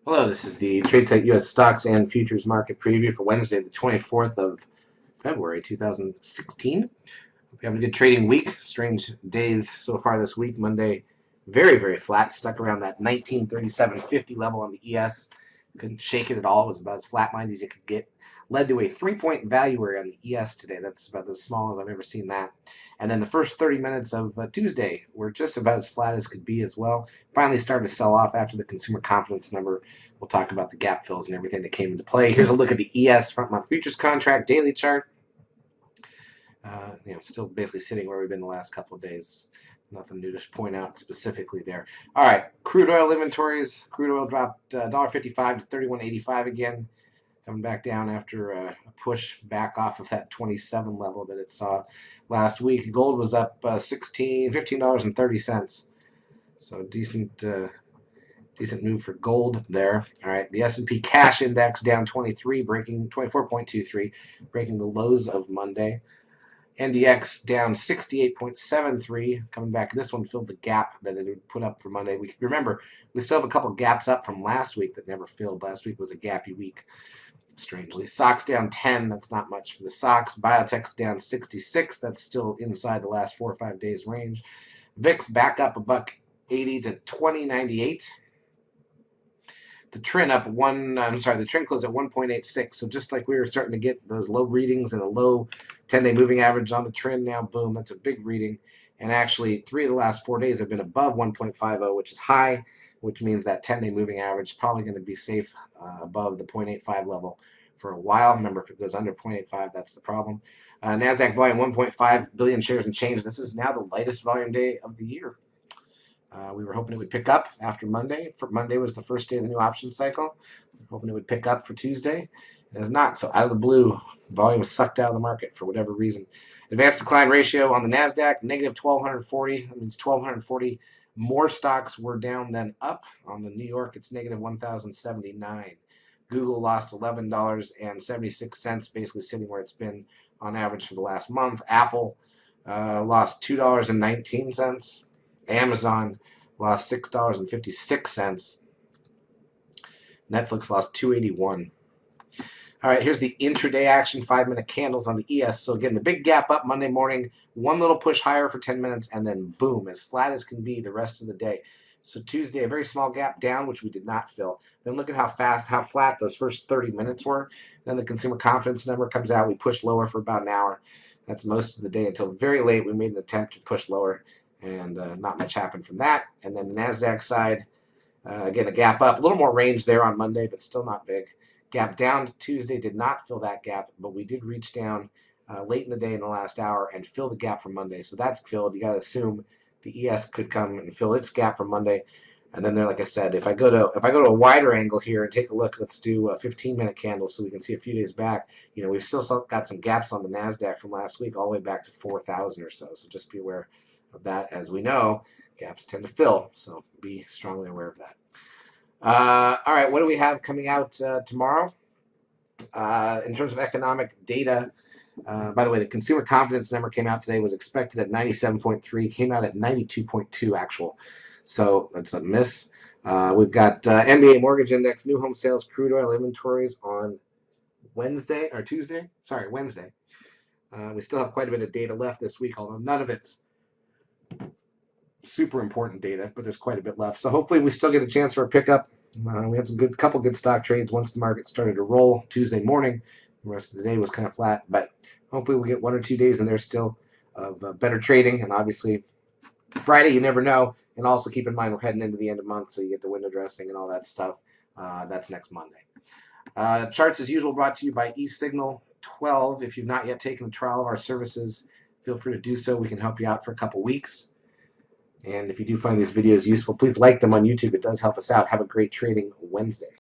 Hello, this is the Tradesight U.S. Stocks and Futures Market Preview for Wednesday, the 24th of February, 2016. Hope you're having a good trading week. Strange days so far this week. Monday, very, very flat, stuck around that 1937.50 level on the ES. Couldn't shake it at all. It was about as flatlined as you could get. Led to a 3-point value area on the ES today. That's about as small as I've ever seen that. And then the first 30 minutes of Tuesday were just about as flat as could be as well. Finally started to sell off after the consumer confidence number. We'll talk about the gap fills and everything that came into play. Here's a look at the ES front month futures contract daily chart. Still basically sitting where we've been the last couple of days. Nothing new to point out specifically there. All right, crude oil inventories. Crude oil dropped $1.55 to $31.85 again, coming back down after a push back off of that 27 level that it saw last week. Gold was up $15.30. So decent move for gold there. All right, the S&P cash index down 24.23, breaking the lows of Monday. NDX down 68.73, coming back. This one filled the gap that it had put up for Monday. Remember, we still have a couple gaps up from last week that never filled. Last week was a gappy week, strangely. SOX down 10. That's not much for the SOX. Biotech's down 66. That's still inside the last 4 or 5 days range. VIX back up $1.80 to 20.98. The trend up the trend closed at 1.86. So just like we were starting to get those low readings and a low 10-day moving average on the trend now, boom, that's a big reading. And actually, 3 of the last 4 days have been above 1.50, which is high, which means that 10-day moving average is probably going to be safe above the 0.85 level for a while. Remember, if it goes under 0.85, that's the problem. NASDAQ volume 1.5 billion shares and change. This is now the lightest volume day of the year. We were hoping it would pick up after Monday. Monday was the first day of the new options cycle. We were hoping it would pick up for Tuesday. It has not. So out of the blue, volume was sucked out of the market for whatever reason. Advanced decline ratio on the NASDAQ, negative 1,240. That means 1,240 more stocks were down than up. On the New York, it's negative 1,079. Google lost $11.76, basically sitting where it's been on average for the last month. Apple lost $2.19. Amazon lost $6.56. Netflix lost $2.81. All right, here's the intraday action, 5-minute candles on the ES. So again, the big gap up Monday morning, one little push higher for 10 minutes, and then boom, as flat as can be the rest of the day. So Tuesday, a very small gap down, which we did not fill. Then look at how flat those first 30 minutes were. Then the consumer confidence number comes out. We push lower for about an hour. That's most of the day until very late. We made an attempt to push lower, and not much happened from that. And then the NASDAQ side, again, a gap up. A little more range there on Monday, but still not big. Gap down Tuesday did not fill that gap, but we did reach down late in the day in the last hour and fill the gap from Monday. So that's filled. You got to assume the ES could come and fill its gap from Monday. And then there, like I said, if I go to a wider angle here and take a look, let's do a 15-minute candle so we can see a few days back. We've still got some gaps on the NASDAQ from last week all the way back to 4,000 or so. So just be aware of that. As we know, gaps tend to fill, so be strongly aware of that. All right, what do we have coming out tomorrow? In terms of economic data, by the way, the consumer confidence number came out today, was expected at 97.3, came out at 92.2 actual. So that's a miss. We've got NBA mortgage index, new home sales, crude oil inventories on Wednesday. We still have quite a bit of data left this week, although none of it's super important data, but there's quite a bit left. So hopefully we still get a chance for a pickup. We had couple good stock trades once the market started to roll Tuesday morning. The rest of the day was kind of flat, but hopefully we'll get 1 or 2 days in there still of better trading. And obviously Friday, you never know. And also keep in mind we're heading into the end of month, so you get the window dressing and all that stuff. That's next Monday. Charts as usual brought to you by eSignal 12. If you've not yet taken a trial of our services, feel free to do so. We can help you out for a couple weeks. And if you do find these videos useful, please like them on YouTube. It does help us out. Have a great trading Wednesday.